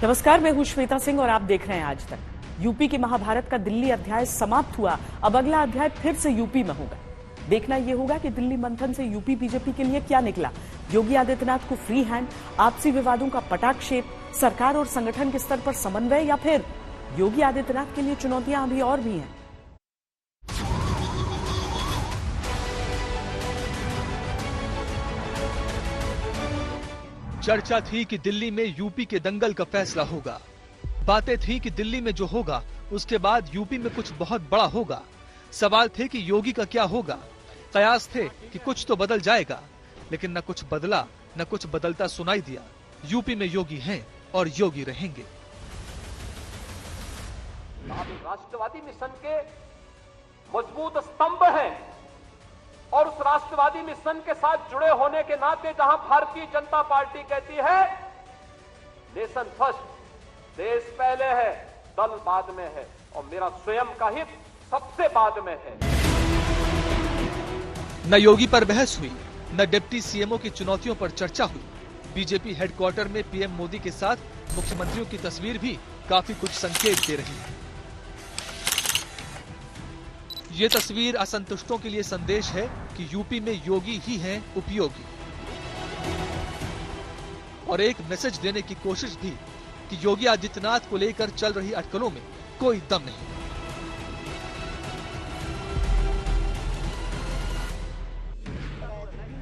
नमस्कार, मैं हूं श्वेता सिंह और आप देख रहे हैं आज तक। यूपी के महाभारत का दिल्ली अध्याय समाप्त हुआ। अब अगला अध्याय फिर से यूपी में होगा। देखना यह होगा कि दिल्ली मंथन से यूपी बीजेपी के लिए क्या निकला। योगी आदित्यनाथ को फ्री हैंड, आपसी विवादों का पटाक्षेप, सरकार और संगठन के स्तर पर समन्वय, या फिर योगी आदित्यनाथ के लिए चुनौतियां अभी और भी हैं। चर्चा थी कि दिल्ली में यूपी के दंगल का फैसला होगा। बातें थी कि दिल्ली में जो होगा उसके बाद यूपी में कुछ बहुत बड़ा होगा। सवाल थे कि योगी का क्या होगा। कयास थे कि कुछ तो बदल जाएगा, लेकिन न कुछ बदला न कुछ बदलता सुनाई दिया। यूपी में योगी हैं और योगी रहेंगे। राष्ट्रवादी मिशन के मजबूत स्तंभ हैं और उस राष्ट्रवादी मिशन के साथ जुड़े होने के नाते जहां भारतीय जनता पार्टी कहती है नेशन फर्स्ट, देश पहले है, दल बाद में है और मेरा स्वयं का हित सबसे बाद में है। न योगी पर बहस हुई, न डिप्टी सीएमओ की चुनौतियों पर चर्चा हुई। बीजेपी हेडक्वार्टर में पीएम मोदी के साथ मुख्यमंत्रियों की तस्वीर भी काफी कुछ संकेत दे रही है। ये तस्वीर असंतुष्टों के लिए संदेश है कि यूपी में योगी ही हैं उपयोगी, और एक मैसेज देने की कोशिश भी कि योगी आदित्यनाथ को लेकर चल रही अटकलों में कोई दम नहीं।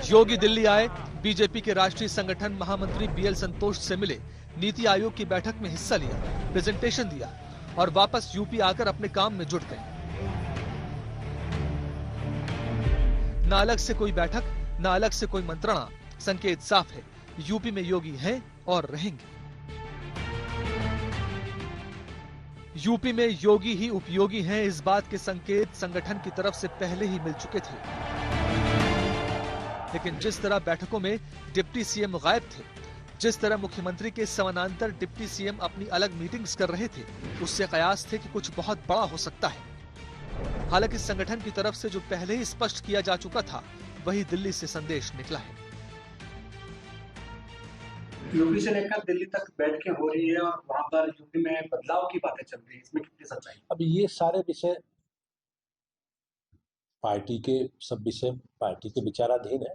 योगी दिल्ली आए, बीजेपी के राष्ट्रीय संगठन महामंत्री बीएल संतोष से मिले, नीति आयोग की बैठक में हिस्सा लिया, प्रेजेंटेशन दिया और वापस यूपी आकर अपने काम में जुट गए। न अलग से कोई बैठक, न अलग से कोई मंत्रणा। संकेत साफ है, यूपी में योगी हैं और रहेंगे। यूपी में योगी ही उपयोगी हैं, इस बात के संकेत संगठन की तरफ से पहले ही मिल चुके थे। लेकिन जिस तरह बैठकों में डिप्टी सीएम गायब थे, जिस तरह मुख्यमंत्री के समानांतर डिप्टी सीएम अपनी अलग मीटिंग्स कर रहे थे, उससे कयास थे कि कुछ बहुत बड़ा हो सकता है। हालांकि संगठन की तरफ से जो पहले ही स्पष्ट किया जा चुका था, वही दिल्ली से संदेश निकला है। यूपी से लेकर दिल्ली तक बैठकें हो रही है और वहां पर यूपी में बदलाव की बातें चल रही है, इसमें कितनी सच्चाई? अब ये सारे विषय पार्टी के सब विषय पार्टी के विचाराधीन है।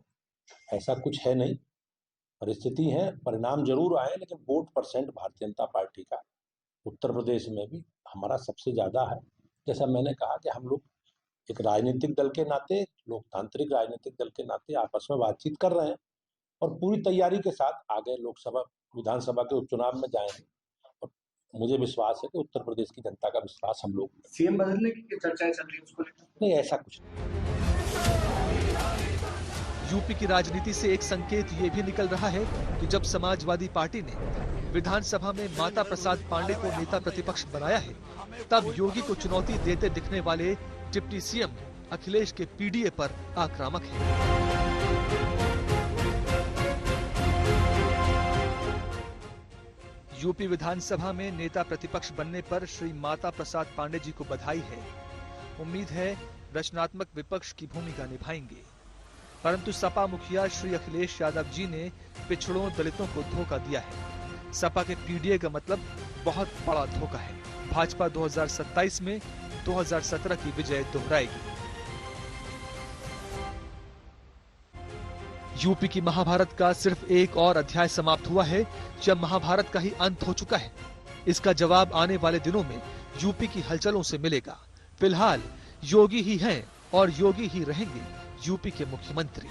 ऐसा कुछ है नहीं, परिस्थिति है, परिणाम जरूर आए, लेकिन vote percent Bharatiya Janata party का उत्तर प्रदेश में भी हमारा सबसे ज्यादा है। जैसा मैंने कहा कि हम लोग एक राजनीतिक दल के नाते, लोकतांत्रिक राजनीतिक दल के नाते आपस में बातचीत कर रहे हैं और पूरी तैयारी के साथ आगे लोकसभा विधानसभा के उपचुनाव में जाएंगे। और मुझे विश्वास है कि उत्तर प्रदेश की जनता का विश्वास हम लोग। सीएम बदलने की चर्चाएं चल रही है, उसको लेकर नहीं, ऐसा कुछ नहीं। यूपी की राजनीति से एक संकेत ये भी निकल रहा है कि जब समाजवादी पार्टी ने विधानसभा में माता प्रसाद पांडे को नेता प्रतिपक्ष बनाया है, तब योगी को चुनौती देते दिखने वाले डिप्टी सीएम अखिलेश के पीडीए पर आक्रामक हैं। यूपी विधानसभा में नेता प्रतिपक्ष बनने पर श्री माता प्रसाद पांडे जी को बधाई है। उम्मीद है रचनात्मक विपक्ष की भूमिका निभाएंगे। परंतु सपा मुखिया श्री अखिलेश यादव जी ने पिछड़ों दलितों को धोखा दिया है। सपा के पीडीए का मतलब बहुत बड़ा धोखा है। भाजपा 2027 में 2017 की विजय दोहराएगी। यूपी की महाभारत का सिर्फ एक और अध्याय समाप्त हुआ है, जब महाभारत का ही अंत हो चुका है। इसका जवाब आने वाले दिनों में यूपी की हलचलों से मिलेगा। फिलहाल योगी ही हैं और योगी ही रहेंगे यूपी के मुख्यमंत्री।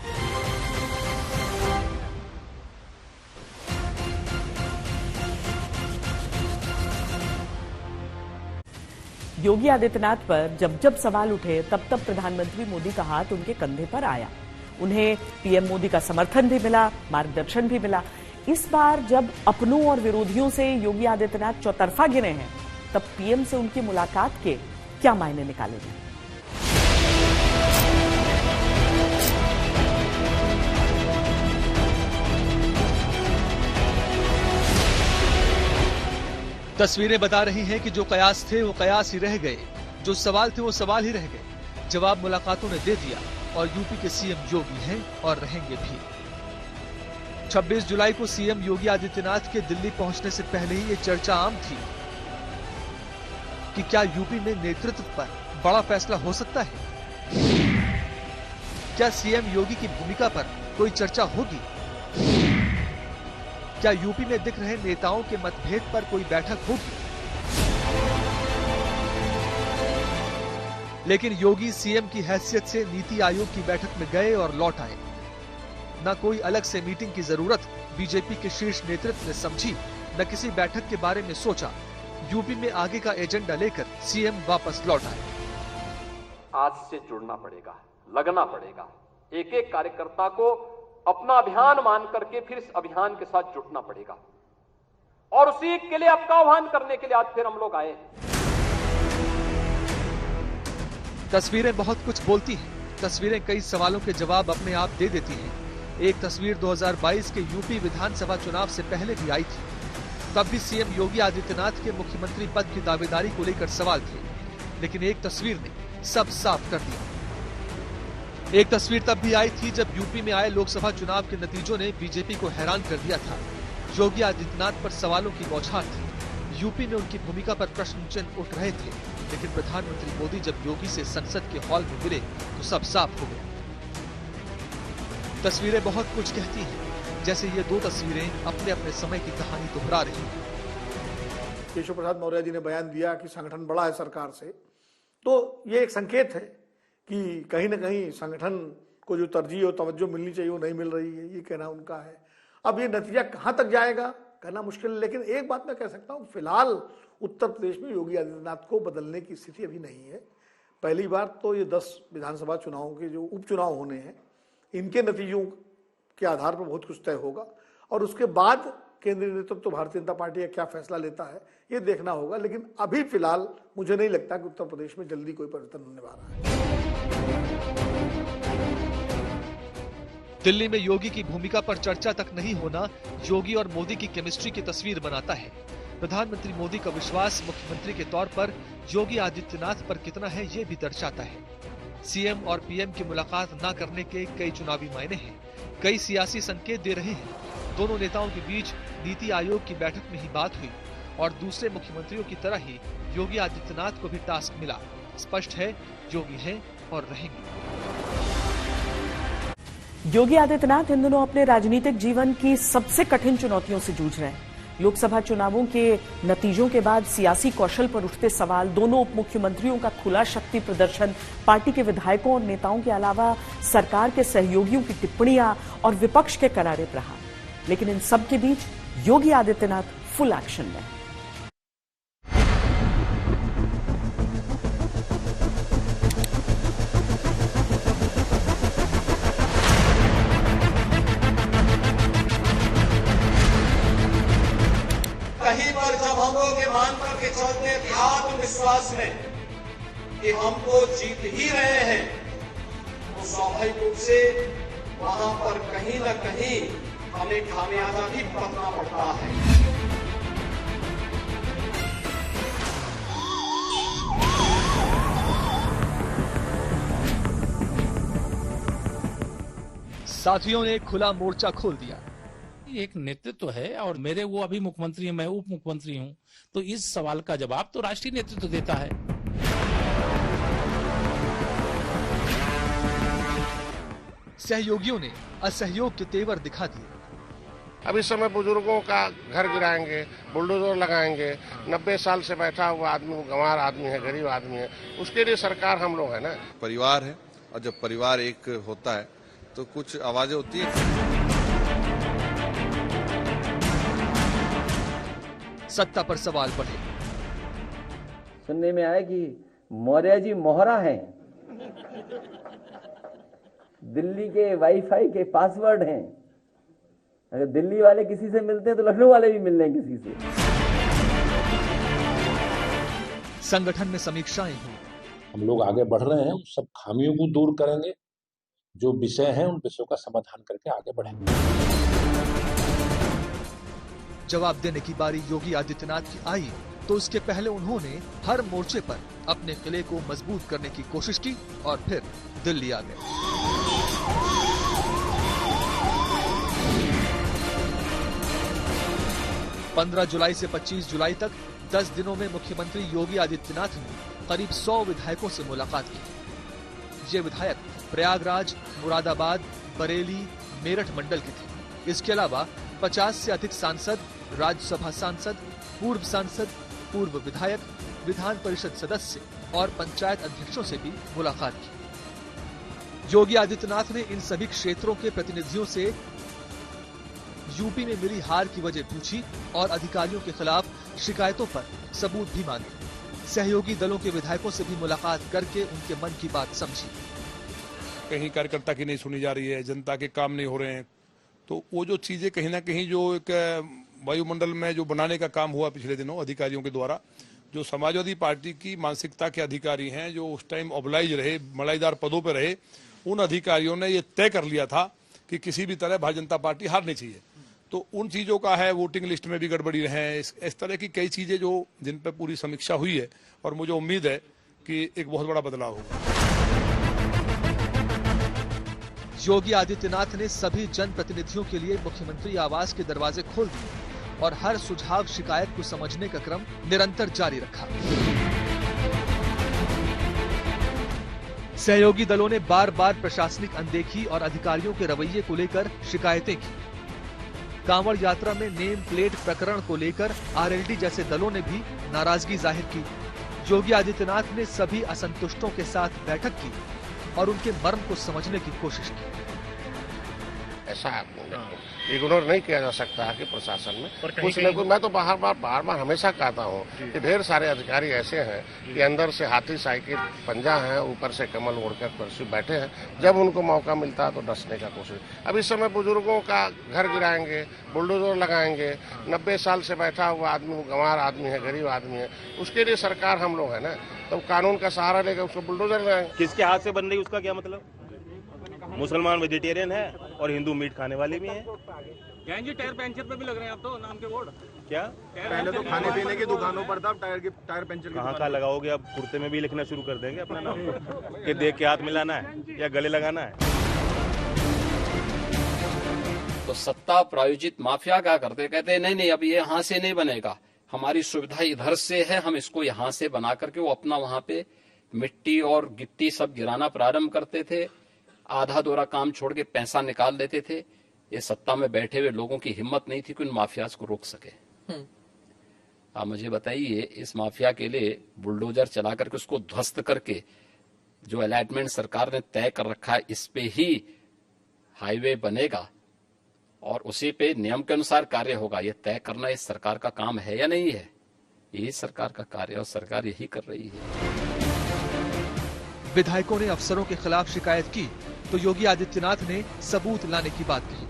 योगी आदित्यनाथ पर जब जब सवाल उठे, तब तब प्रधानमंत्री मोदी का हाथ उनके कंधे पर आया। उन्हें पीएम मोदी का समर्थन भी मिला, मार्गदर्शन भी मिला। इस बार जब अपनों और विरोधियों से योगी आदित्यनाथ चौतरफा गिरे हैं, तब पीएम से उनकी मुलाकात के क्या मायने निकाले गए? तस्वीरें बता रही हैं कि जो कयास थे वो कयास ही रह गए, जो सवाल थे वो सवाल ही रह गए। जवाब मुलाकातों ने दे दिया और यूपी के सीएम योगी हैं और रहेंगे भी। 26 जुलाई को सीएम योगी आदित्यनाथ के दिल्ली पहुंचने से पहले ही ये चर्चा आम थी कि क्या यूपी में नेतृत्व पर बड़ा फैसला हो सकता है। क्या सीएम योगी की भूमिका पर कोई चर्चा होगी? क्या यूपी में दिख रहे नेताओं के मतभेद पर कोई बैठक होगी? लेकिन योगी सीएम की हैसियत से नीति आयोग की बैठक में गए और लौट आए। न कोई अलग से मीटिंग की जरूरत बीजेपी के शीर्ष नेतृत्व ने समझी, न किसी बैठक के बारे में सोचा। यूपी में आगे का एजेंडा लेकर सीएम वापस लौट आए। आज से जुड़ना पड़ेगा, लगना पड़ेगा। एक एक कार्यकर्ता को अपना अभियान मान करके फिर इस अभियान के साथ जुटना पड़ेगा और उसी के लिए आपका आह्वान करने के लिए आज फिर हम लोग आए। तस्वीरें बहुत कुछ बोलती हैं। तस्वीरें कई सवालों के जवाब अपने आप दे देती हैं। एक तस्वीर 2022 के यूपी विधानसभा चुनाव से पहले भी आई थी। तब भी सीएम योगी आदित्यनाथ के मुख्यमंत्री पद की दावेदारी को लेकर सवाल थे, लेकिन एक तस्वीर ने सब साफ कर दिया। एक तस्वीर तब भी आई थी जब यूपी में आए लोकसभा चुनाव के नतीजों ने बीजेपी को हैरान कर दिया था। योगी आदित्यनाथ पर सवालों की बौछार थी। यूपी में उनकी भूमिका पर प्रश्न चिन्ह उठ रहे थे, लेकिन प्रधानमंत्री मोदी जब योगी से संसद के हॉल में मिले तो सब साफ हो गया। तस्वीरें बहुत कुछ कहती हैं, जैसे ये दो तस्वीरें अपने अपने समय की कहानी दोहरा रही हैं। केशव प्रसाद मौर्य जी ने बयान दिया कि संगठन बड़ा है सरकार से, तो ये एक संकेत है कि कहीं न कहीं संगठन को जो तरजीह और तवज्जो मिलनी चाहिए वो नहीं मिल रही है, ये कहना उनका है। अब ये नतीजा कहाँ तक जाएगा कहना मुश्किल है, लेकिन एक बात मैं कह सकता हूँ, फिलहाल उत्तर प्रदेश में योगी आदित्यनाथ को बदलने की स्थिति अभी नहीं है। पहली बार तो ये 10 विधानसभा चुनावों के जो उपचुनाव होने हैं, इनके नतीजों के आधार पर बहुत कुछ तय होगा और उसके बाद केंद्रीय नेतृत्व तो भारतीय जनता पार्टी का क्या फैसला लेता है ये देखना होगा। लेकिन अभी फिलहाल मुझे नहीं लगता कि उत्तर प्रदेश में जल्दी कोई परिवर्तन होने वाला है। दिल्ली में योगी की भूमिका पर चर्चा तक नहीं होना योगी और मोदी की केमिस्ट्री की तस्वीर बनाता है। प्रधानमंत्री मोदी का विश्वास मुख्यमंत्री के तौर पर योगी आदित्यनाथ पर कितना है ये भी दर्शाता है। सीएम और पीएम की मुलाकात न करने के कई चुनावी मायने हैं, कई सियासी संकेत दे रहे हैं। दोनों नेताओं के बीच नीति आयोग की बैठक में ही बात हुई और दूसरे मुख्यमंत्रियों की तरह ही योगी आदित्यनाथ को भी टास्क मिला। स्पष्ट है योगी हैं और रहेंगे। योगी आदित्यनाथ इन दिनों अपने राजनीतिक जीवन की सबसे कठिन चुनौतियों से जूझ रहे हैं। लोकसभा चुनावों के नतीजों के बाद सियासी कौशल पर उठते सवाल, दोनों उप मुख्यमंत्रियों का खुला शक्ति प्रदर्शन, पार्टी के विधायकों और नेताओं के अलावा सरकार के सहयोगियों की टिप्पणियां और विपक्ष के करारे प्रहार। लेकिन इन सब के बीच योगी आदित्यनाथ फुल एक्शन में है। कहीं पर जब हम लोग ये मान करके चलते थे आत्मविश्वास में कि हमको जीत ही रहे हैं, तो स्वाभाविक रूप से वहां पर कहीं न कहीं हमें खामियाजा भी भुगतना पड़ता है। साथियों ने खुला मोर्चा खोल दिया। एक नेतृत्व है और मेरे वो अभी मुख्यमंत्री हैं, मैं उप मुख्यमंत्री हूं, तो इस सवाल का जवाब तो राष्ट्रीय नेतृत्व देता है। सहयोगियों ने असहयोग के तेवर दिखा दिए। अब इस समय बुजुर्गों का घर गिराएंगे, बुलडोजर लगाएंगे, 90 साल से बैठा हुआ आदमी, वो गंवार आदमी है, गरीब आदमी है, उसके लिए सरकार हम लोग है ना। परिवार है और जब परिवार एक होता है तो कुछ आवाजें होती है। सत्ता पर सवाल बढ़े। सुनने में आया कि मौर्य जी मोहरा हैं, दिल्ली के वाईफाई के पासवर्ड हैं। अगर दिल्ली वाले किसी से मिलते हैं तो लखनऊ वाले भी मिल रहे हैं किसी से। संगठन में समीक्षाएं हुई। हम लोग आगे बढ़ रहे हैं, सब खामियों को दूर करेंगे, जो विषय हैं उन विषयों का समाधान करके आगे बढ़ेंगे। जवाब देने की बारी योगी आदित्यनाथ की आई तो उसके पहले उन्होंने हर मोर्चे पर अपने किले को मजबूत करने की कोशिश की और फिर दिल्ली आ गए। 15 जुलाई से 25 जुलाई तक 10 दिनों में मुख्यमंत्री योगी आदित्यनाथ ने करीब 100 विधायकों से मुलाकात की। ये विधायक प्रयागराज, मुरादाबाद, बरेली, मेरठ मंडल के थे। इसके अलावा 50 से अधिक सांसद, राज्यसभा सांसद, पूर्व सांसद, पूर्व विधायक, विधान परिषद सदस्य और पंचायत अध्यक्षों से भी मुलाकात की। योगी आदित्यनाथ ने इन सभी क्षेत्रों के प्रतिनिधियों से यूपी में मिली हार की वजह पूछी और अधिकारियों के खिलाफ शिकायतों पर सबूत भी मांगे। सहयोगी दलों के विधायकों से भी मुलाकात करके उनके मन की बात समझी। कहीं कार्यकर्ता की नहीं सुनी जा रही है, जनता के काम नहीं हो रहे हैं, तो वो जो चीजें कहीं ना कहीं जो एक वायुमंडल में जो बनाने का काम हुआ पिछले दिनों अधिकारियों के द्वारा, जो समाजवादी पार्टी की मानसिकता के अधिकारी हैं, जो उस टाइम ऑबलाइज रहे, मलाईदार पदों पर रहे, उन अधिकारियों ने ये तय कर लिया था कि किसी भी तरह भारतीय जनता पार्टी हारनी चाहिए। तो उन चीजों का है, वोटिंग लिस्ट में भी गड़बड़ी है, इस तरह की कई चीजें जो जिन पर पूरी समीक्षा हुई है और मुझे उम्मीद है कि एक बहुत बड़ा बदलाव होगा। योगी आदित्यनाथ ने सभी जनप्रतिनिधियों के लिए मुख्यमंत्री आवास के दरवाजे खोल दिए और हर सुझाव शिकायत को समझने का क्रम निरंतर जारी रखा। सहयोगी दलों ने बार बार प्रशासनिक अनदेखी और अधिकारियों के रवैये को लेकर शिकायतें की। कांवड़ यात्रा में नेम प्लेट प्रकरण को लेकर आरएलडी जैसे दलों ने भी नाराजगी जाहिर की। योगी आदित्यनाथ ने सभी असंतुष्टों के साथ बैठक की और उनके मर्म को समझने की कोशिश की। ऐसा इग्नोर नहीं किया जा सकता है कि प्रशासन में कुछ न कुछ, मैं तो बार बार हमेशा कहता हूँ कि ढेर सारे अधिकारी ऐसे हैं कि अंदर से हाथी साइकिल पंजा है, ऊपर से कमल ओढ़कर कुर्सी बैठे हैं, जब उनको मौका मिलता है तो डसने का कोशिश। अब इस समय बुजुर्गों का घर गिराएंगे, बुलडोजर लगाएंगे, 90 साल से बैठा हुआ आदमी, वो गंवार आदमी है, गरीब आदमी है, उसके लिए सरकार हम लोग है ना, तो कानून का सहारा लेकर उसको बुलडोजर लगाएंगे। किसके हाथ से बन रही उसका क्या मतलब? मुसलमान वेजिटेरियन है और हिंदू मीट खाने वाले भी हैं। जी टायर पंचर पे भी लग रहे हैं अब तो नाम के बोर्ड। क्या पहले तो खाने पीने की दुकानों पर था, टायर पंचर कहाँ का लगाओगे? अब कुर्ते में भी लिखना शुरू कर देंगे अपना नाम कि देख के हाथ मिलाना है या गले लगाना है। तो सत्ता प्रायोजित माफिया क्या करते, कहते नहीं अब ये यहाँ से नहीं बनेगा, हमारी सुविधा इधर से है, हम इसको यहाँ से बना करके वो अपना वहाँ पे मिट्टी और गिट्टी सब गिराना प्रारंभ करते थे। आधा दोरा काम छोड़ के पैसा निकाल लेते थे। ये सत्ता में बैठे हुए लोगों की हिम्मत नहीं थी कि उन माफियाज को रोक सके। आप मुझे बताइए, इस माफिया के लिए बुलडोजर चला करके उसको ध्वस्त करके जो अलॉटमेंट सरकार ने तय कर रखा है, इस पे ही हाईवे बनेगा और उसी पे नियम के अनुसार कार्य होगा, ये तय करना इस सरकार का काम है या नहीं है? यही सरकार का कार्य और सरकार यही कर रही है। विधायकों ने अफसरों के खिलाफ शिकायत की तो योगी आदित्यनाथ ने सबूत लाने की बात कही,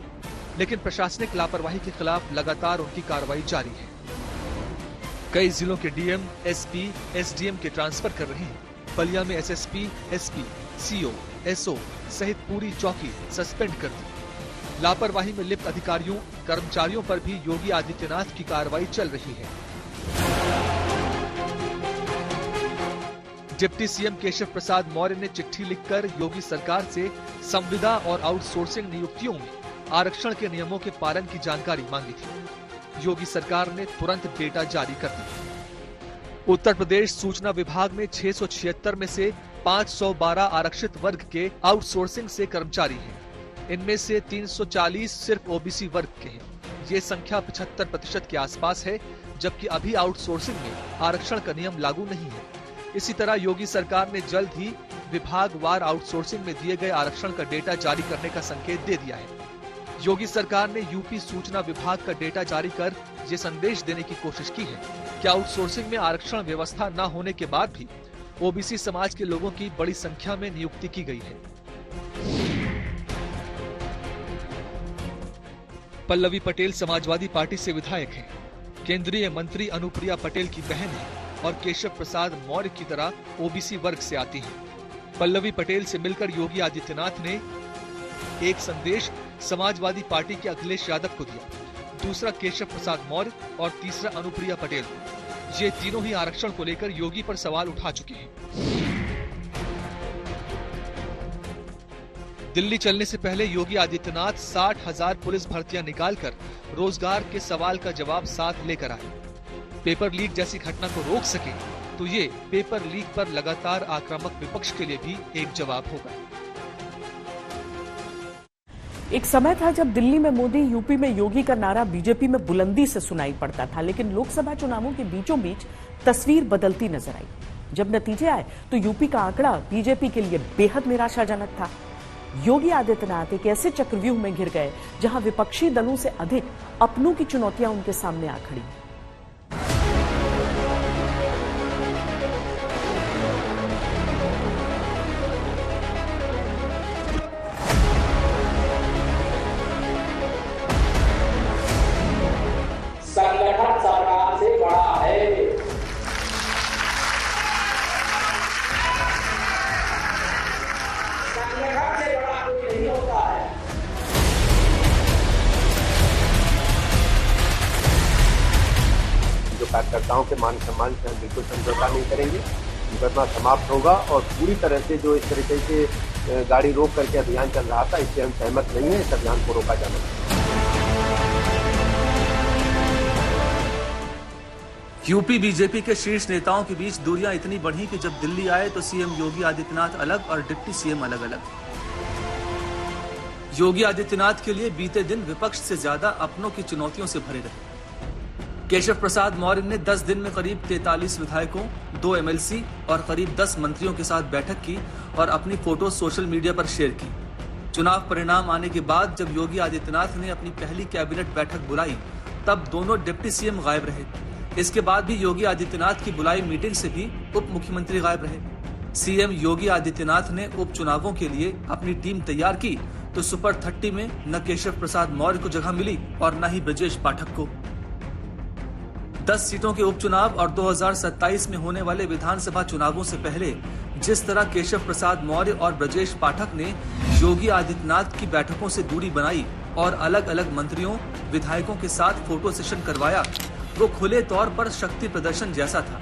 लेकिन प्रशासनिक लापरवाही के खिलाफ लगातार उनकी कार्रवाई जारी है। कई जिलों के डीएम, एसपी, एसडीएम के ट्रांसफर कर रहे हैं। बलिया में एसएसपी, एसपी, सीओ, एसओ सहित पूरी चौकी सस्पेंड कर दी। लापरवाही में लिप्त अधिकारियों, कर्मचारियों पर भी योगी आदित्यनाथ की कार्रवाई चल रही है। डिप्टी सीएम केशव प्रसाद मौर्य ने चिट्ठी लिखकर योगी सरकार से संविदा और आउटसोर्सिंग नियुक्तियों में आरक्षण के नियमों के पालन की जानकारी मांगी थी। योगी सरकार ने तुरंत डेटा जारी कर दिया। उत्तर प्रदेश सूचना विभाग में 676 में से 512 आरक्षित वर्ग के आउटसोर्सिंग से कर्मचारी हैं। इनमें से 340 सिर्फ ओबीसी वर्ग के हैं। ये संख्या 75% के आसपास है, जबकि अभी आउटसोर्सिंग में आरक्षण का नियम लागू नहीं है। इसी तरह योगी सरकार ने जल्द ही विभागवार आउटसोर्सिंग में दिए गए आरक्षण का डेटा जारी करने का संकेत दे दिया है। योगी सरकार ने यूपी सूचना विभाग का डेटा जारी कर ये संदेश देने की कोशिश की है कि आउटसोर्सिंग में आरक्षण व्यवस्था न होने के बाद भी ओबीसी समाज के लोगों की बड़ी संख्या में नियुक्ति की गई है। पल्लवी पटेल समाजवादी पार्टी से विधायक हैं। केंद्रीय मंत्री अनुप्रिया पटेल की बहन है और केशव प्रसाद मौर्य की तरह ओबीसी वर्ग से आती हैं। पल्लवी पटेल से मिलकर योगी आदित्यनाथ ने एक संदेश समाजवादी पार्टी के अखिलेश यादव को दिया, दूसरा केशव प्रसाद मौर्य और तीसरा अनुप्रिया पटेल को। ये तीनों ही आरक्षण को लेकर योगी पर सवाल उठा चुके हैं। दिल्ली चलने से पहले योगी आदित्यनाथ 60,000 पुलिस भर्तियां निकालकर रोजगार के सवाल का जवाब साथ लेकर आए। पेपर लीक जैसी घटना को रोक सके तो ये पेपर लीक पर लगातार आक्रामक विपक्ष के लिए भी एक जवाब होगा। एक समय था जब दिल्ली में मोदी, यूपी में योगी का नारा बीजेपी में बुलंदी से सुनाई पड़ता था, लेकिन लोकसभा चुनावों के बीचों बीच तस्वीर बदलती नजर आई। जब नतीजे आए तो यूपी का आंकड़ा बीजेपी के लिए बेहद निराशाजनक था। योगी आदित्यनाथ एक ऐसे चक्रव्यूह में घिर गए जहां विपक्षी दलों से अधिक अपनों की चुनौतियां उनके सामने आ खड़ी। संगठन सरकार से बड़ा है। संगठन से बड़ा कोई नहीं होता है। जो कार्यकर्ताओं के मान सम्मान से हम बिल्कुल समझौता नहीं करेंगे। मुकदमा समाप्त होगा और पूरी तरह से जो इस तरीके से गाड़ी रोक करके अभियान चल रहा था, इससे हम सहमत नहीं है। इस अभियान को रोका जाना चाहिए। यूपी बीजेपी के शीर्ष नेताओं के बीच दूरियां इतनी बढ़ी कि जब दिल्ली आए तो सीएम योगी आदित्यनाथ अलग और डिप्टी सीएम अलग अलग। योगी आदित्यनाथ के लिए बीते दिन विपक्ष से ज्यादा अपनों की चुनौतियों से भरे रहे। केशव प्रसाद मौर्य ने 10 दिन में करीब 43 विधायकों, 2 एमएलसी और करीब 10 मंत्रियों के साथ बैठक की और अपनी फोटो सोशल मीडिया पर शेयर की। चुनाव परिणाम आने के बाद जब योगी आदित्यनाथ ने अपनी पहली कैबिनेट बैठक बुलाई, तब दोनों डिप्टी सीएम गायब रहे। इसके बाद भी योगी आदित्यनाथ की बुलाई मीटिंग से भी उप मुख्यमंत्री गायब रहे। सीएम योगी आदित्यनाथ ने उपचुनावों के लिए अपनी टीम तैयार की तो सुपर 30 में न केशव प्रसाद मौर्य को जगह मिली और न ही ब्रजेश पाठक को। 10 सीटों के उपचुनाव और 2027 में होने वाले विधानसभा चुनावों से पहले जिस तरह केशव प्रसाद मौर्य और ब्रजेश पाठक ने योगी आदित्यनाथ की बैठकों से दूरी बनाई और अलग अलग मंत्रियों, विधायकों के साथ फोटो सेशन करवाया, वो खुले तौर पर शक्ति प्रदर्शन जैसा था।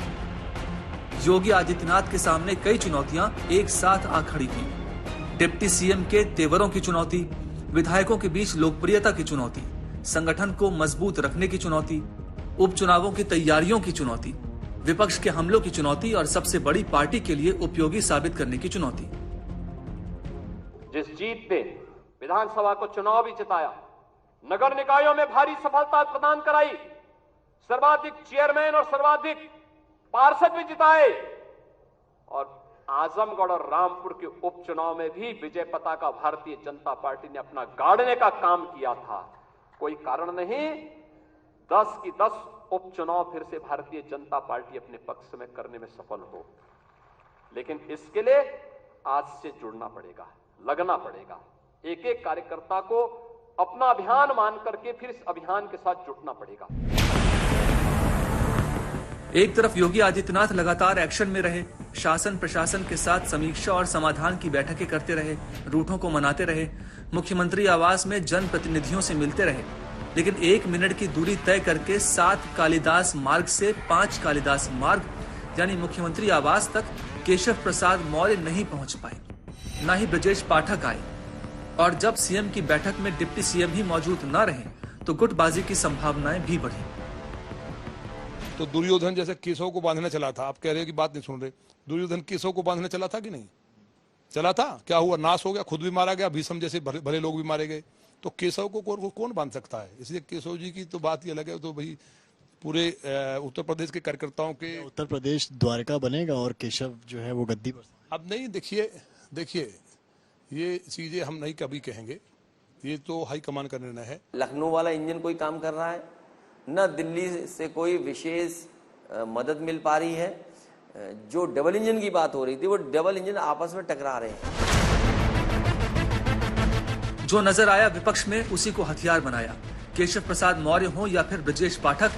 योगी आदित्यनाथ के सामने कई चुनौतियां एक साथ आ खड़ी थी। डिप्टी सीएम के तेवरों की चुनौती, विधायकों के बीच लोकप्रियता की चुनौती, संगठन को मजबूत रखने की चुनौती, उपचुनावों की तैयारियों की चुनौती, विपक्ष के हमलों की चुनौती और सबसे बड़ी पार्टी के लिए उपयोगी साबित करने की चुनौती। जिस जीत ने विधानसभा को चुनाव भी जिताया, नगर निकायों में भारी सफलता प्रदान कराई, सर्वाधिक चेयरमैन और सर्वाधिक पार्षद भी जिताए और आजमगढ़ और रामपुर के उपचुनाव में भी विजय पताका भारतीय जनता पार्टी ने अपना गाड़ने का काम किया था। कोई कारण नहीं 10 की 10 उपचुनाव फिर से भारतीय जनता पार्टी अपने पक्ष में करने में सफल हो। लेकिन इसके लिए आज से जुड़ना पड़ेगा, लगना पड़ेगा। एक एक कार्यकर्ता को अपना अभियान मान करके फिर इस अभियान के साथ जुटना पड़ेगा। एक तरफ योगी आदित्यनाथ लगातार एक्शन में रहे, शासन प्रशासन के साथ समीक्षा और समाधान की बैठकें करते रहे, रूठों को मनाते रहे, मुख्यमंत्री आवास में जनप्रतिनिधियों से मिलते रहे, लेकिन 1 मिनट की दूरी तय करके 7 कालिदास मार्ग से 5 कालिदास मार्ग यानी मुख्यमंत्री आवास तक केशव प्रसाद मौर्य नहीं पहुंच पाए, न ही ब्रजेश पाठक आए। और जब सीएम की बैठक में डिप्टी सीएम ही मौजूद न रहे तो गुटबाजी की संभावनाएं भी बढ़ी। तो दुर्योधन जैसे केशव को बांधने चला था, आप कह रहे हो कि बात नहीं सुन रहे। दुर्योधन केशव को बांधने चला था कि नहीं चला था? क्या हुआ? नाश हो गया, खुद भी मारा गया, भीष्म जैसे भले लोग भी मारे गए। तो केशव को कौन बांध सकता है? इसलिए केशव जी की तो बात ही अलग है। तो भाई पूरे उत्तर प्रदेश के कार्यकर्ताओं के उत्तर प्रदेश द्वारका बनेगा और केशव जो है वो गद्दी पर। अब नहीं, देखिए ये चीजें हम नहीं कभी कहेंगे, ये तो हाईकमान का निर्णय है। लखनऊ वाला इंजन कोई काम कर रहा है, न दिल्ली से कोई विशेष मदद मिल पा रही है। जो डबल इंजन की बात हो रही थी वो डबल इंजन आपस में टकरा रहे हैं। जो नजर आया विपक्ष में उसी को हथियार बनाया। केशव प्रसाद मौर्य हो या फिर ब्रजेश पाठक,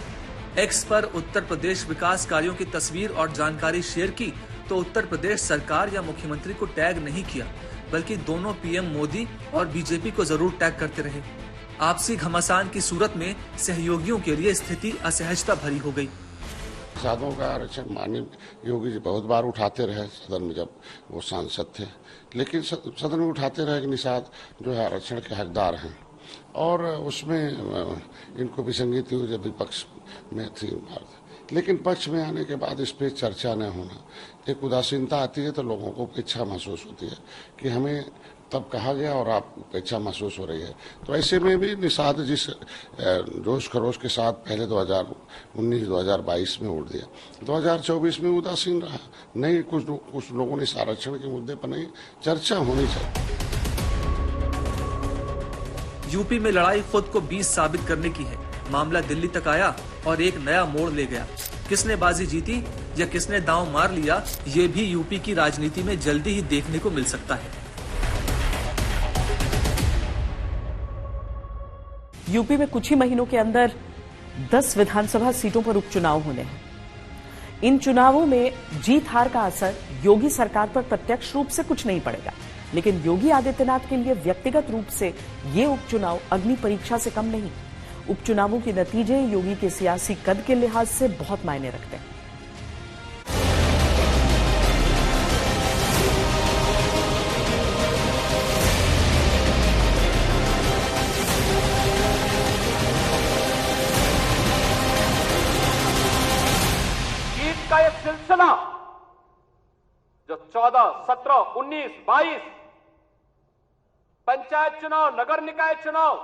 एक्स पर उत्तर प्रदेश विकास कार्यों की तस्वीर और जानकारी शेयर की तो उत्तर प्रदेश सरकार या मुख्यमंत्री को टैग नहीं किया, बल्कि दोनों पीएम मोदी और बीजेपी को जरूर टैग करते रहे। आपसी घमासान की सूरत में सहयोगियों के लिए स्थिति असहजता भरी हो गई। निषादों का आरक्षण माननीय योगी जी बहुत बार उठाते रहे सदन में जब वो सांसद थे, लेकिन सदन में उठाते रहे कि निषाद जो है आरक्षण के हकदार हैं, और उसमें इनको विसंगति हुई जब विपक्ष में थी। लेकिन पक्ष में आने के बाद इस पर चर्चा न होना, एक उदासीनता आती है तो लोगों को उपेक्षा महसूस होती है कि हमें तब कहा गया और आप उपेक्षा महसूस हो रही है। तो ऐसे में भी निषाद जिस जोश खरोश के साथ पहले 2019-2022 में वोट दिया, 2024 में उदासीन रहा नहीं। कुछ लोगों ने इस आरक्षण के मुद्दे पर नहीं चर्चा होनी चाहिए। यूपी में लड़ाई खुद को 20 साबित करने की है। मामला दिल्ली तक आया और एक नया मोड़ ले गया। किसने बाजी जीती या किसने दांव मार लिया, ये भी यूपी की राजनीति में जल्दी ही देखने को मिल सकता है। यूपी में कुछ ही महीनों के अंदर 10 विधानसभा सीटों पर उपचुनाव होने हैं। इन चुनावों में जीत हार का असर योगी सरकार पर प्रत्यक्ष रूप से कुछ नहीं पड़ेगा, लेकिन योगी आदित्यनाथ के लिए व्यक्तिगत रूप से ये उपचुनाव अग्नि परीक्षा से कम नहीं। उपचुनावों के नतीजे योगी के सियासी कद के लिहाज से बहुत मायने रखते हैं। जीत का यह सिलसिला जो 14, 17, 19, 22 पंचायत चुनाव, नगर निकाय चुनाव,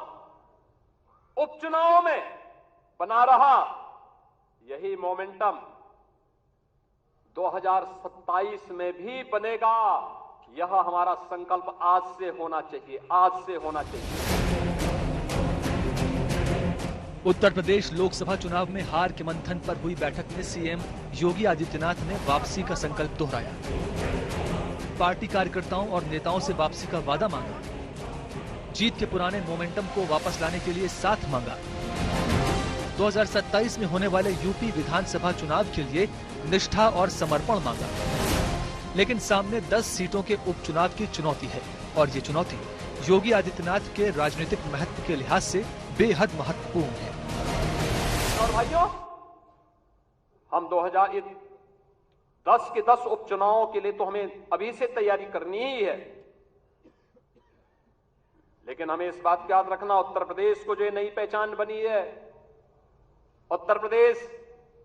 उपचुनावों में बना रहा, यही मोमेंटम 2027 में भी बनेगा। यह हमारा संकल्प आज से होना चाहिए, आज से होना चाहिए। उत्तर प्रदेश लोकसभा चुनाव में हार के मंथन पर हुई बैठक में सीएम योगी आदित्यनाथ ने वापसी का संकल्प दोहराया। पार्टी कार्यकर्ताओं और नेताओं से वापसी का वादा मांगा। जीत के पुराने मोमेंटम को वापस लाने के लिए साथ मांगा। 2027 में होने वाले यूपी विधानसभा चुनाव के लिए निष्ठा और समर्पण मांगा। लेकिन सामने 10 सीटों के उपचुनाव की चुनौती है और ये चुनौती योगी आदित्यनाथ के राजनीतिक महत्व के लिहाज से बेहद महत्वपूर्ण है। और भाइयों, हम 2010 के 10 उपचुनावों के लिए तो हमें अभी से तैयारी करनी ही है, लेकिन हमें इस बात का याद रखना, उत्तर प्रदेश को जो नई पहचान बनी है, उत्तर प्रदेश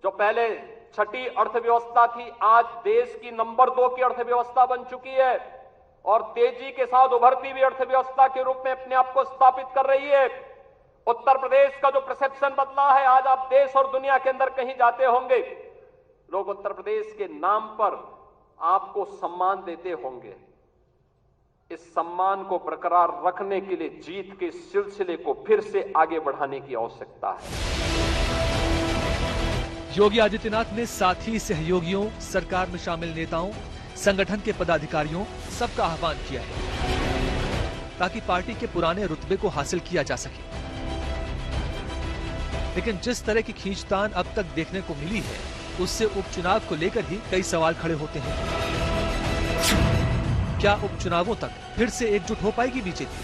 जो पहले छठी अर्थव्यवस्था थी, आज देश की नंबर 2 की अर्थव्यवस्था बन चुकी है और तेजी के साथ उभरती हुई अर्थव्यवस्था के रूप में अपने आप को स्थापित कर रही है। उत्तर प्रदेश का जो परसेप्शन बदला है, आज आप देश और दुनिया के अंदर कहीं जाते होंगे, लोग उत्तर प्रदेश के नाम पर आपको सम्मान देते होंगे। इस सम्मान को बरकरार रखने के लिए जीत के सिलसिले को फिर से आगे बढ़ाने की आवश्यकता है। योगी आदित्यनाथ ने साथी सहयोगियों, सरकार में शामिल नेताओं, संगठन के पदाधिकारियों सबका आह्वान किया है ताकि पार्टी के पुराने रुतबे को हासिल किया जा सके। लेकिन जिस तरह की खींचतान अब तक देखने को मिली है, उससे उपचुनाव को लेकर ही कई सवाल खड़े होते हैं। क्या उपचुनावों तक फिर से एकजुट हो पाएगी बीजेपी?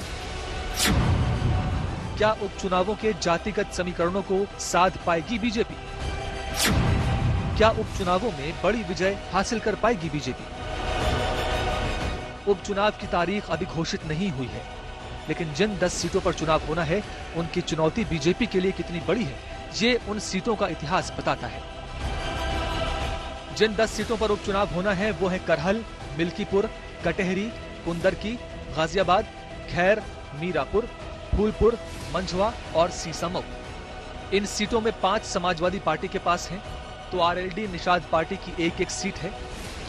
क्या उपचुनावों के जातिगत समीकरणों को साध पाएगी बीजेपी? क्या उपचुनावों में बड़ी विजय हासिल कर पाएगी बीजेपी? उपचुनाव की तारीख अभी घोषित नहीं हुई है, लेकिन जिन 10 सीटों पर चुनाव होना है, उनकी चुनौती बीजेपी के लिए कितनी बड़ी है, ये उन सीटों का इतिहास बताता है। जिन 10 सीटों पर उपचुनाव होना है वो है करहल, मिल्कीपुर, कटेहरी, कुंदरकी, गाजियाबाद, खैर, मीरापुर, फूलपुर, मंझवा और सीसामऊ। इन सीटों में 5 समाजवादी पार्टी के पास हैं, तो आरएलडी निषाद पार्टी की 1-1 सीट है,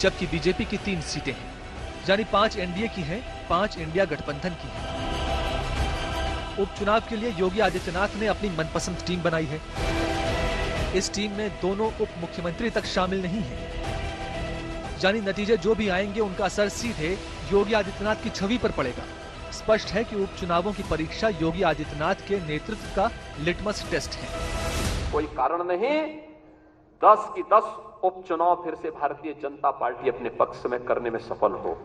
जबकि बीजेपी की 3 सीटें हैं, यानी 5 एनडीए की हैं, 5 इंडिया गठबंधन की हैं। उपचुनाव के लिए योगी आदित्यनाथ ने अपनी मनपसंद टीम बनाई है। इस टीम में दोनों उप मुख्यमंत्री तक शामिल नहीं है, यानी नतीजे जो भी आएंगे उनका असर सीधे योगी आदित्यनाथ की छवि पर पड़ेगा। स्पष्ट है कि उपचुनावों की परीक्षा योगी आदित्यनाथ के नेतृत्व का लिटमस टेस्ट है। कोई कारण नहीं 10 की 10 उपचुनाव फिर से भारतीय जनता पार्टी अपने पक्ष में करने में सफल हो,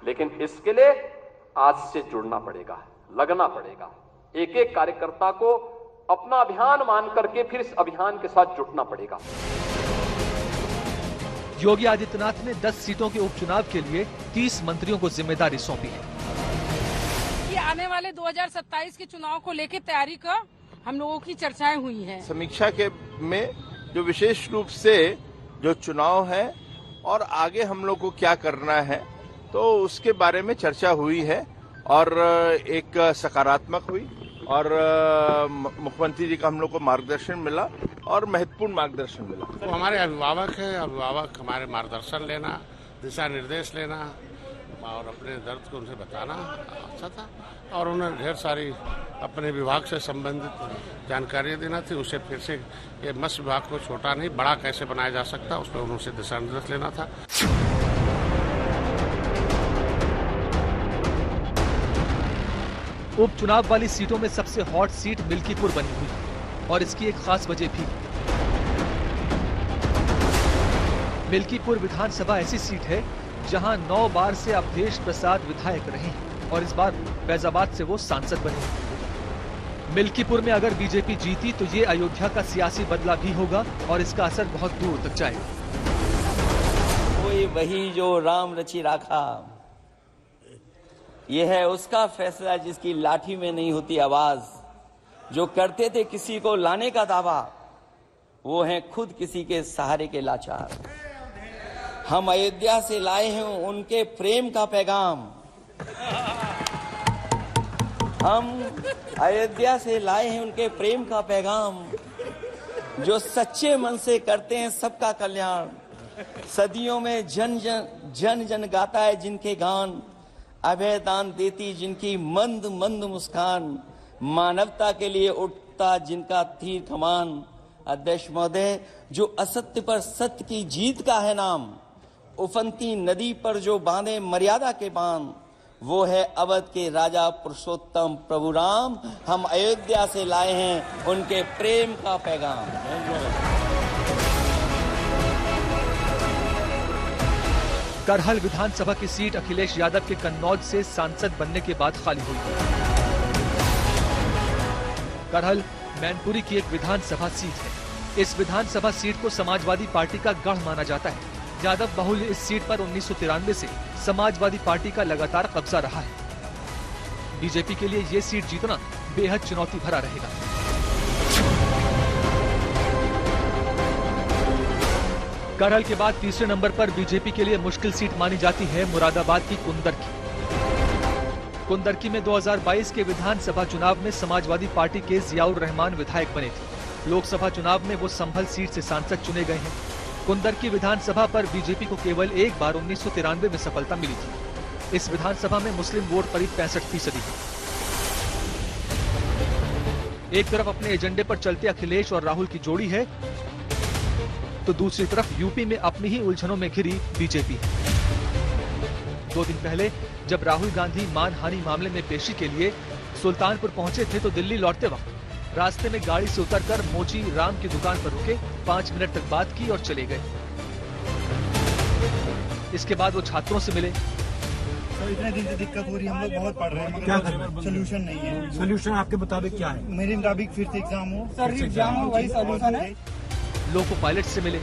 लेकिन इसके लिए आज से जुड़ना पड़ेगा, लगना पड़ेगा। एक एक कार्यकर्ता को अपना अभियान मान करके फिर इस अभियान के साथ जुटना पड़ेगा। योगी आदित्यनाथ ने 10 सीटों के उपचुनाव के लिए 30 मंत्रियों को जिम्मेदारी सौंपी है। ये आने वाले 2027 के चुनाव को लेकर तैयारी का हम लोगों की चर्चाएं हुई हैं। समीक्षा के में जो विशेष रूप से जो चुनाव है और आगे हम लोग को क्या करना है, तो उसके बारे में चर्चा हुई है और एक सकारात्मक हुई और मुख्यमंत्री जी का हम लोग को मार्गदर्शन मिला और महत्वपूर्ण मार्गदर्शन मिला। तो हमारे अभिभावक है, अभिभावक हमारे मार्गदर्शन लेना, दिशा निर्देश लेना और अपने दर्द को उनसे बताना अच्छा था और उन्हें ढेर सारी अपने विभाग से संबंधित जानकारी देना थी। उसे फिर से ये मत्स्य विभाग को छोटा नहीं बड़ा कैसे बनाया जा सकता, उस पर उनसे दिशा निर्देश लेना था। उपचुनाव वाली सीटों में सबसे हॉट सीट मिल्कीपुर बनी हुई और इसकी एक खास वजह भी। मिल्कीपुर विधानसभा ऐसी सीट है जहां 9 बार से अवधेश प्रसाद विधायक रहे हैं और इस बार फैजाबाद से वो सांसद बने। मिल्कीपुर में अगर बीजेपी जीती तो ये अयोध्या का सियासी बदला भी होगा और इसका असर बहुत दूर तक जाएगा। कोई वही जो राम रचि राखा, ये है उसका फैसला जिसकी लाठी में नहीं होती आवाज। जो करते थे किसी को लाने का दावा, वो हैं खुद किसी के सहारे के लाचार। हम अयोध्या से लाए हैं उनके प्रेम का पैगाम। हम अयोध्या से लाए हैं उनके प्रेम का पैगाम, जो सच्चे मन से करते हैं सबका कल्याण। सदियों में जन जन गाता है जिनके गान, अभय दान देती जिनकी मंद मंद मुस्कान। मानवता के लिए उठता जिनका तीर कमान। अध्यक्ष महोदय, जो असत्य पर सत्य की जीत का है नाम, उफनती नदी पर जो बांधे मर्यादा के बांध, वो है अवध के राजा पुरुषोत्तम प्रभु राम। हम अयोध्या से लाए हैं उनके प्रेम का पैगाम। करहल विधानसभा की सीट अखिलेश यादव के कन्नौज से सांसद बनने के बाद खाली हुई। करहल मैनपुरी की एक विधानसभा सीट है। इस विधानसभा सीट को समाजवादी पार्टी का गढ़ माना जाता है। यादव बहुल इस सीट पर 1993 से समाजवादी पार्टी का लगातार कब्जा रहा है। बीजेपी के लिए ये सीट जीतना बेहद चुनौती भरा रहेगा। करहल के बाद तीसरे नंबर पर बीजेपी के लिए मुश्किल सीट मानी जाती है मुरादाबाद की कुंदरकी। कुंदरकी में 2022 के विधानसभा चुनाव में समाजवादी पार्टी के जियाउर रहमान विधायक बने थे। लोकसभा चुनाव में वो संभल सीट से सांसद चुने गए हैं। कुंदरकी विधानसभा पर बीजेपी को केवल एक बार 1993 में सफलता मिली थी। इस विधानसभा में मुस्लिम वोट करीब 65% है। एक तरफ अपने एजेंडे पर चलते अखिलेश और राहुल की जोड़ी है, तो दूसरी तरफ यूपी में अपनी ही उलझनों में घिरी बीजेपी है। 2 दिन पहले जब राहुल गांधी मानहानि मामले में पेशी के लिए सुल्तानपुर पहुंचे थे, तो दिल्ली लौटते वक्त रास्ते में गाड़ी से उतरकर मोची राम की दुकान पर रुके, 5 मिनट तक बात की और चले गए। इसके बाद वो छात्रों से मिले। सर, इतने दिन से दिक्कत हो रही है, हम लोग बहुत पढ़ रहे हैं, क्या करें? सोल्यूशन नहीं है। सोल्यूशन आपके मुताबिक क्या है? मेरे मुताबिक फिर से एग्जाम हो। सर, एग्जाम हो, वही सोल्यूशन है। लोको पायलट से मिले।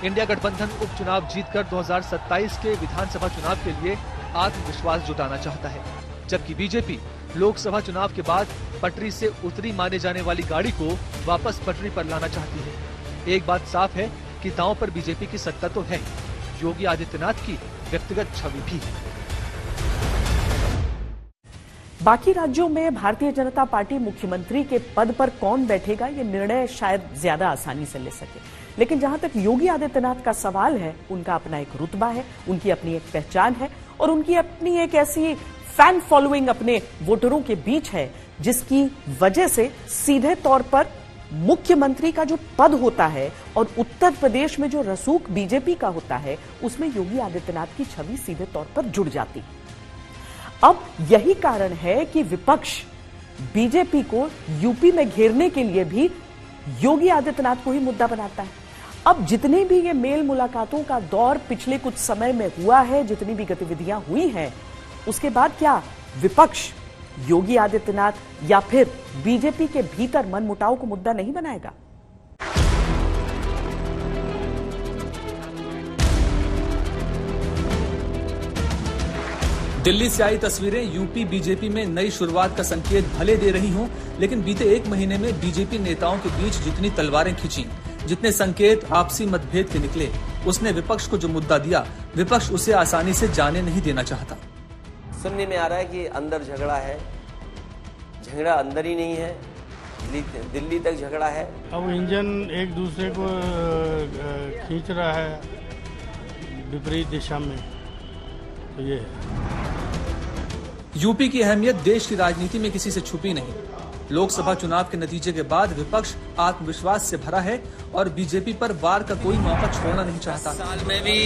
इंडिया गठबंधन उपचुनाव जीतकर 2027 के विधानसभा चुनाव के लिए आत्मविश्वास जुटाना चाहता है, जबकि बीजेपी लोकसभा चुनाव के बाद पटरी से उतरी माने जाने वाली गाड़ी को वापस पटरी पर लाना चाहती है। एक बात साफ है कि दांव पर बीजेपी की सत्ता तो है, योगी आदित्यनाथ की व्यक्तिगत छवि भी है। बाकी राज्यों में भारतीय जनता पार्टी मुख्यमंत्री के पद पर कौन बैठेगा, ये निर्णय शायद ज्यादा आसानी से ले सके, लेकिन जहां तक योगी आदित्यनाथ का सवाल है, उनका अपना एक रुतबा है, उनकी अपनी एक पहचान है और उनकी अपनी एक ऐसी फैन फॉलोइंग अपने वोटरों के बीच है, जिसकी वजह से सीधे तौर पर मुख्यमंत्री का जो पद होता है और उत्तर प्रदेश में जो रसूख बीजेपी का होता है, उसमें योगी आदित्यनाथ की छवि सीधे तौर पर जुड़ जाती है। अब यही कारण है कि विपक्ष बीजेपी को यूपी में घेरने के लिए भी योगी आदित्यनाथ को ही मुद्दा बनाता है। अब जितनी भी ये मेल मुलाकातों का दौर पिछले कुछ समय में हुआ है, जितनी भी गतिविधियां हुई हैं, उसके बाद क्या विपक्ष योगी आदित्यनाथ या फिर बीजेपी के भीतर मनमुटाव को मुद्दा नहीं बनाएगा? दिल्ली से आई तस्वीरें यूपी बीजेपी में नई शुरुआत का संकेत भले दे रही हों, लेकिन बीते एक महीने में बीजेपी नेताओं के बीच जितनी तलवारें खिंची, जितने संकेत आपसी मतभेद के निकले, उसने विपक्ष को जो मुद्दा दिया, विपक्ष उसे आसानी से जाने नहीं देना चाहता। सुनने में आ रहा है कि अंदर झगड़ा है, झगड़ा अंदर ही नहीं है, दिल्ली तक झगड़ा है। अब इंजन एक दूसरे को खींच रहा है विपरीत दिशा में, तो ये यूपी की अहमियत देश की राजनीति में किसी से छुपी नहीं। लोकसभा चुनाव के नतीजे के बाद विपक्ष आत्मविश्वास से भरा है और बीजेपी पर वार का कोई मौका छोड़ना नहीं चाहता। साल में भी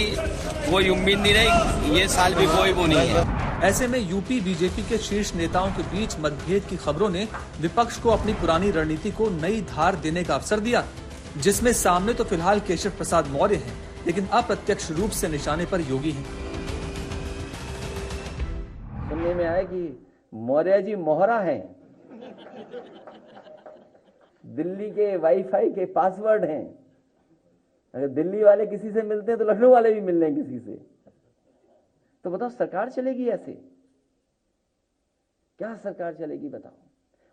कोई उम्मीद नहीं रही, ये साल भी कोई वो नहीं है। ऐसे में यूपी बीजेपी के शीर्ष नेताओं के बीच मतभेद की खबरों ने विपक्ष को अपनी पुरानी रणनीति को नई धार देने का अवसर दिया, जिसमें सामने तो फिलहाल केशव प्रसाद मौर्य हैं, लेकिन अप्रत्यक्ष रूप से निशाने पर योगी हैं। सुनने में आया कि मौर्य जी मोहरा हैं, दिल्ली के वाईफाई के पासवर्ड हैं। अगर दिल्ली वाले किसी से मिलते हैं तो लखनऊ वाले भी मिल रहे हैं किसी से। तो बताओ सरकार चलेगी ऐसे? क्या सरकार चलेगी बताओ?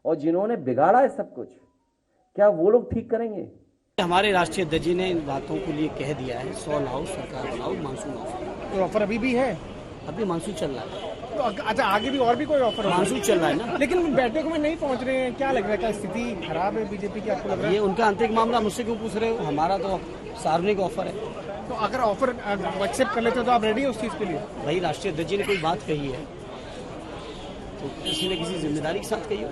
और जिन्होंने बिगाड़ा है सब कुछ, क्या वो लोग ठीक करेंगे? हमारे राष्ट्रीय अध्यक्ष जी ने इन बातों के लिए कह दिया है, 100 लाओ सरकार बनाओ, मानसून ऑफर। तो ऑफर अभी भी है? अभी मानसून चल रहा है। तो अच्छा, आगे भी और भी कोई ऑफर? मानसून चल रहा है ना। लेकिन बैठक में नहीं पहुंच रहे हैं, क्या लग रहा है? क्या स्थिति खराब है बीजेपी की, आपको लग रहा है? ये उनका आंतरिक मामला, मुझसे क्यों पूछ रहे हो? हमारा तो सार्वजनिक ऑफर है। तो अगर ऑफर एक्सेप्ट कर लेते हो तो आप रेडी हो उस चीज के लिए? भाई राष्ट्रीय अध्यक्ष जी ने कोई बात कही है तो किसी न किसी जिम्मेदारी के साथ कही हो।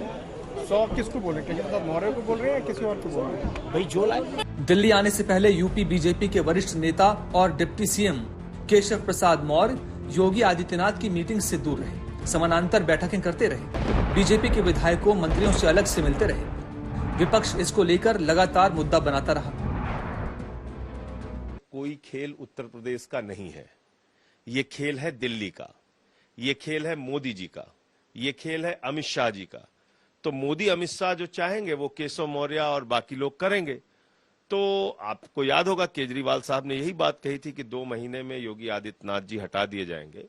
100 किसको बोल रहे हैं? केजरीवाल मौर्य को बोल रहे हैं या किसी और को बोल रहे हैं? भाई जो लाए। दिल्ली आने से पहले यूपी बीजेपी के वरिष्ठ नेता और डिप्टी सीएम केशव प्रसाद मौर्य योगी आदित्यनाथ की मीटिंग से दूर रहे, समानांतर बैठकें करते रहे, बीजेपी के विधायकों मंत्रियों से अलग से मिलते रहे। विपक्ष इसको लेकर लगातार मुद्दा बनाता रहा। कोई खेल उत्तर प्रदेश का नहीं है, ये खेल है दिल्ली का, ये खेल है मोदी जी का, ये खेल है अमित शाह जी का। तो मोदी अमित शाह जो चाहेंगे वो केशव मौर्य और बाकी लोग करेंगे। तो आपको याद होगा केजरीवाल साहब ने यही बात कही थी कि 2 महीने में योगी आदित्यनाथ जी हटा दिए जाएंगे।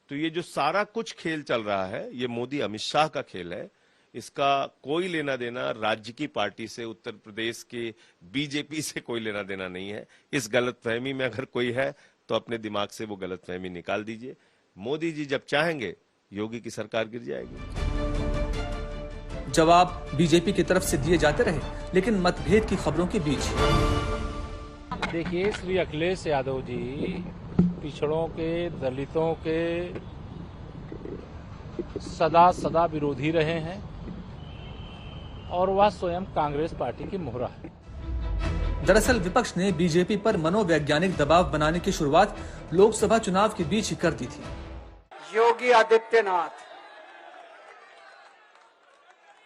तो ये जो सारा कुछ खेल चल रहा है, ये मोदी अमित शाह का खेल है। इसका कोई लेना देना राज्य की पार्टी से, उत्तर प्रदेश के बीजेपी से कोई लेना देना नहीं है। इस गलतफहमी में अगर कोई है तो अपने दिमाग से वो गलतफहमी निकाल दीजिए। मोदी जी जब चाहेंगे योगी की सरकार गिर जाएगी। जवाब बीजेपी की तरफ से दिए जाते रहे, लेकिन मतभेद की खबरों के बीच। देखिए, श्री अखिलेश यादव जी पिछड़ों के, दलितों के सदा विरोधी रहे हैं और वह स्वयं कांग्रेस पार्टी की मोहरा है। दरअसल विपक्ष ने बीजेपी पर मनोवैज्ञानिक दबाव बनाने की शुरुआत लोकसभा चुनाव के बीच ही कर दी थी। योगी आदित्यनाथ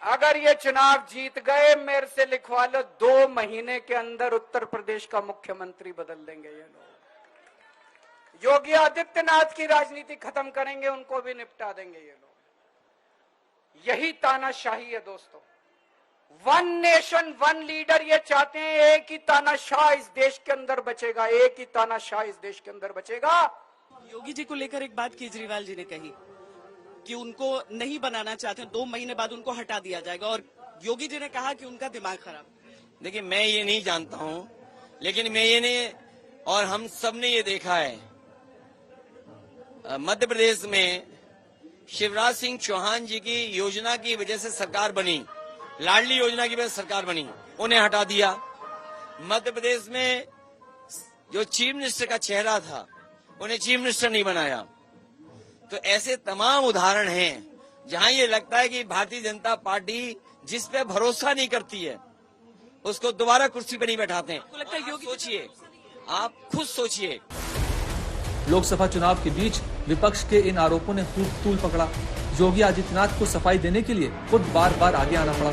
अगर ये चुनाव जीत गए, मेरे से लिखवा लो, 2 महीने के अंदर उत्तर प्रदेश का मुख्यमंत्री बदल देंगे ये लोग। योगी आदित्यनाथ की राजनीति खत्म करेंगे, उनको भी निपटा देंगे ये लोग। यही तानाशाही है दोस्तों। 1 नेशन 1 लीडर ये चाहते हैं। एक ही तानाशाह इस देश के अंदर बचेगा, एक ही तानाशाह इस देश के अंदर बचेगा। योगी जी को लेकर एक बात केजरीवाल जी ने कही कि उनको नहीं बनाना चाहते, 2 महीने बाद उनको हटा दिया जाएगा, और योगी जी ने कहा कि उनका दिमाग खराब। देखिए, मैं ये नहीं जानता हूं, लेकिन मैं ये नहीं, और हम सब ने ये देखा है, मध्य प्रदेश में शिवराज सिंह चौहान जी की योजना की वजह से सरकार बनी, लाडली योजना की वजह से सरकार बनी, उन्हें हटा दिया। मध्य प्रदेश में जो चीफ मिनिस्टर का चेहरा था, उन्हें चीफ मिनिस्टर नहीं बनाया। तो ऐसे तमाम उदाहरण हैं जहां ये लगता है कि भारतीय जनता पार्टी जिस पे भरोसा नहीं करती है उसको दोबारा कुर्सी पे नहीं बैठाते हैं। लगता है योगी, सोचिए, आप खुद सोचिए। लोकसभा चुनाव के बीच विपक्ष के इन आरोपों ने खूब तूल पकड़ा। योगी आदित्यनाथ को सफाई देने के लिए खुद बार बार आगे आना पड़ा।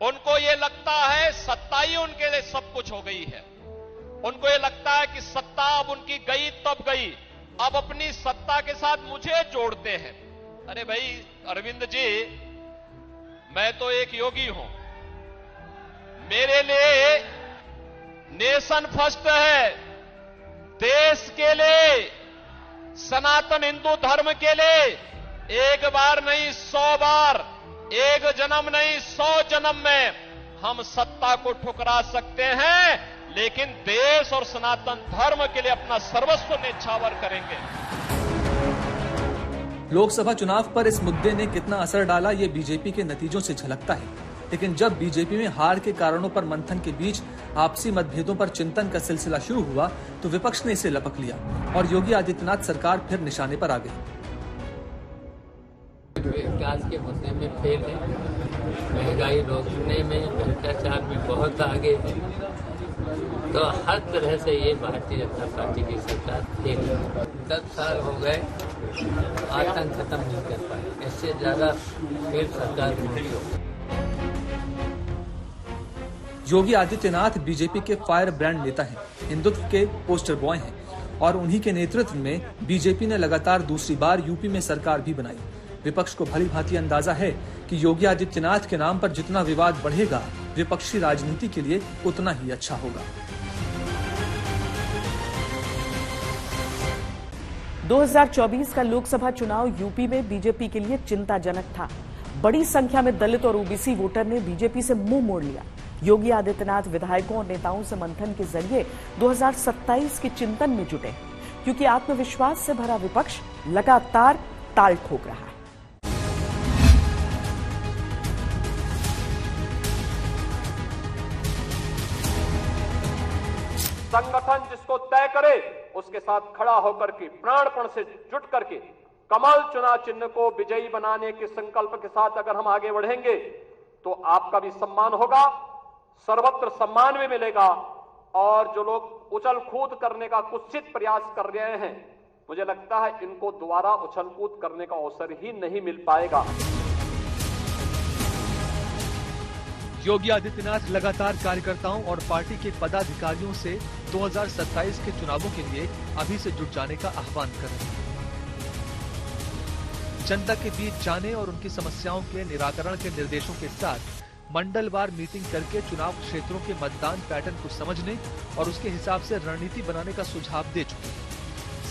उनको ये लगता है सत्ता ही उनके लिए सब कुछ हो गई है। उनको ये लगता है कि सत्ता अब उनकी गई तब गई, अब अपनी सत्ता के साथ मुझे जोड़ते हैं। अरे भाई अरविंद जी, मैं तो एक योगी हूं, मेरे लिए नेशन फर्स्ट है, देश के लिए सनातन हिंदू धर्म के लिए एक बार नहीं 100 बार, एक जन्म नहीं 100 जन्म में हम सत्ता को ठुकरा सकते हैं, लेकिन देश और सनातन धर्म के लिए अपना सर्वस्व न्यौछावर करेंगे। लोकसभा चुनाव पर इस मुद्दे ने कितना असर डाला ये बीजेपी के नतीजों से झलकता है, लेकिन जब बीजेपी में हार के कारणों पर मंथन के बीच आपसी मतभेदों पर चिंतन का सिलसिला शुरू हुआ तो विपक्ष ने इसे लपक लिया और योगी आदित्यनाथ सरकार फिर निशाने पर आ गई। विकास के मुद्दे में फेल है, महंगाई रोकने में भ्रष्टाचार में बहुत आगे है, तो हर तरह से ये भारतीय जनता पार्टी की सरकार फेल है। 10 साल हो गए, आतंक खत्म नहीं कर पाए, इससे ज्यादा फेल सरकार नहीं होगी। योगी आदित्यनाथ बीजेपी के फायर ब्रांड नेता हैं, हिंदुत्व के पोस्टर बॉय हैं और उन्हीं के नेतृत्व में बीजेपी ने लगातार दूसरी बार यूपी में सरकार भी बनाई। विपक्ष को भली भांति अंदाजा है कि योगी आदित्यनाथ के नाम पर जितना विवाद बढ़ेगा, विपक्षी राजनीति के लिए उतना ही अच्छा होगा। 2024 का लोकसभा चुनाव यूपी में बीजेपी के लिए चिंताजनक था। बड़ी संख्या में दलित और ओबीसी वोटर ने बीजेपी से मुंह मोड़ लिया। योगी आदित्यनाथ विधायकों और नेताओं से मंथन के जरिए 2027 के चिंतन में जुटे, क्योंकि आत्मविश्वास से भरा विपक्ष लगातार ताल ठोक रहा है। संगठन जिसको तय करे उसके साथ खड़ा होकर के प्राणपण से जुट करके कमल चुनाव चिन्ह को विजयी बनाने के संकल्प के साथ अगर हम आगे बढ़ेंगे तो आपका भी सम्मान होगा, सर्वत्र सम्मान भी मिलेगा। और जो लोग उछल कूद करने का कुत्सित प्रयास कर रहे हैं, मुझे लगता है इनको दोबारा उछल कूद करने का अवसर ही नहीं मिल पाएगा। योगी आदित्यनाथ लगातार कार्यकर्ताओं और पार्टी के पदाधिकारियों से 2027 के चुनावों के लिए अभी से जुट जाने का आह्वान कर रहे हैं। जनता के बीच जाने और उनकी समस्याओं के निराकरण के निर्देशों के साथ मंडलवार मीटिंग करके चुनाव क्षेत्रों के मतदान पैटर्न को समझने और उसके हिसाब से रणनीति बनाने का सुझाव दे चुके हैं।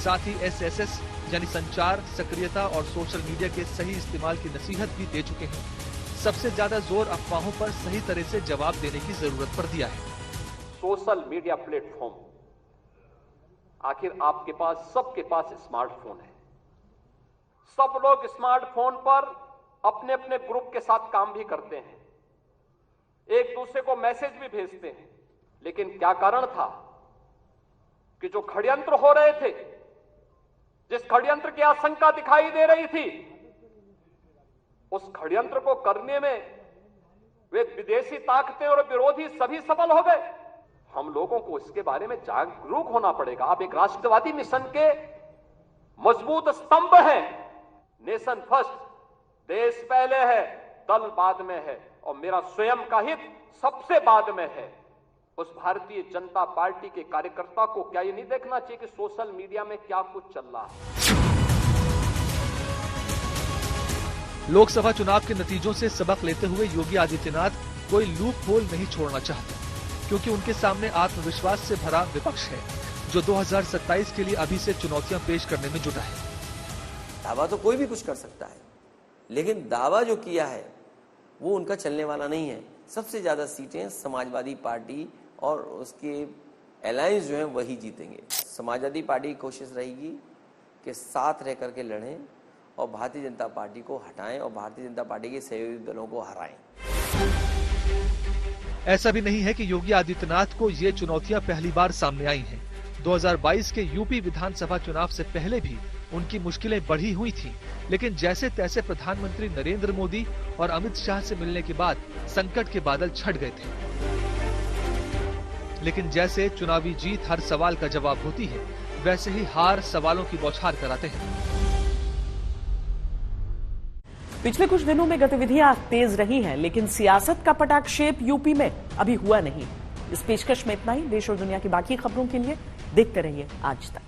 साथ ही SSS यानी संचार, सक्रियता और सोशल मीडिया के सही इस्तेमाल की नसीहत भी दे चुके हैं। सबसे ज्यादा जोर अफवाहों पर सही तरह से जवाब देने की जरूरत पर दिया है। सोशल मीडिया प्लेटफॉर्म, आखिर आपके पास, सबके पास स्मार्टफोन है। सब लोग स्मार्टफोन पर अपने अपने ग्रुप के साथ काम भी करते हैं, एक दूसरे को मैसेज भी भेजते हैं। लेकिन क्या कारण था कि जो षड्यंत्र हो रहे थे, जिस षड्यंत्र की आशंका दिखाई दे रही थी, उस षड्यंत्र को करने में वे विदेशी ताकतें और विरोधी सभी सफल हो गए। हम लोगों को इसके बारे में जागरूक होना पड़ेगा। आप एक राष्ट्रवादी मिशन के मजबूत स्तंभ हैं। नेशन फर्स्ट, देश पहले है, दल बाद में है और मेरा स्वयं का हित सबसे बाद में है। उस भारतीय जनता पार्टी के कार्यकर्ता को क्या ये नहीं देखना चाहिए कि सोशल मीडिया में क्या कुछ चल रहा है? लोकसभा चुनाव के नतीजों से सबक लेते हुए योगी आदित्यनाथ कोई लूप होल नहीं छोड़ना चाहते, क्योंकि उनके सामने आत्मविश्वास से भरा विपक्ष है जो 2027 के लिए अभी से चुनौतियां पेश करने में जुटा है। दावा तो कोई भी कुछ कर सकता है, लेकिन दावा जो किया है वो उनका चलने वाला नहीं है। सबसे ज्यादा सीटें समाजवादी पार्टी और उसके अलायंस जो है वही जीतेंगे। समाजवादी पार्टी की कोशिश रहेगी कि साथ रह करके लड़ें और भारतीय जनता पार्टी को हटाएं और भारतीय जनता पार्टी के सहयोगी दलों को हराएं। ऐसा भी नहीं है कि योगी आदित्यनाथ को ये चुनौतियां पहली बार सामने आई हैं। 2022 के यूपी विधानसभा चुनाव से पहले भी उनकी मुश्किलें बढ़ी हुई थीं, लेकिन जैसे तैसे प्रधानमंत्री नरेंद्र मोदी और अमित शाह से मिलने के बाद संकट के बादल छट गए थे। लेकिन जैसे चुनावी जीत हर सवाल का जवाब होती है, वैसे ही हार सवालों की बौछार कराते हैं। पिछले कुछ दिनों में गतिविधियां तेज रही हैं, लेकिन सियासत का पटाक्षेप यूपी में अभी हुआ नहीं। इस पेशकश में इतना ही। देश और दुनिया की बाकी खबरों के लिए देखते रहिए आज तक।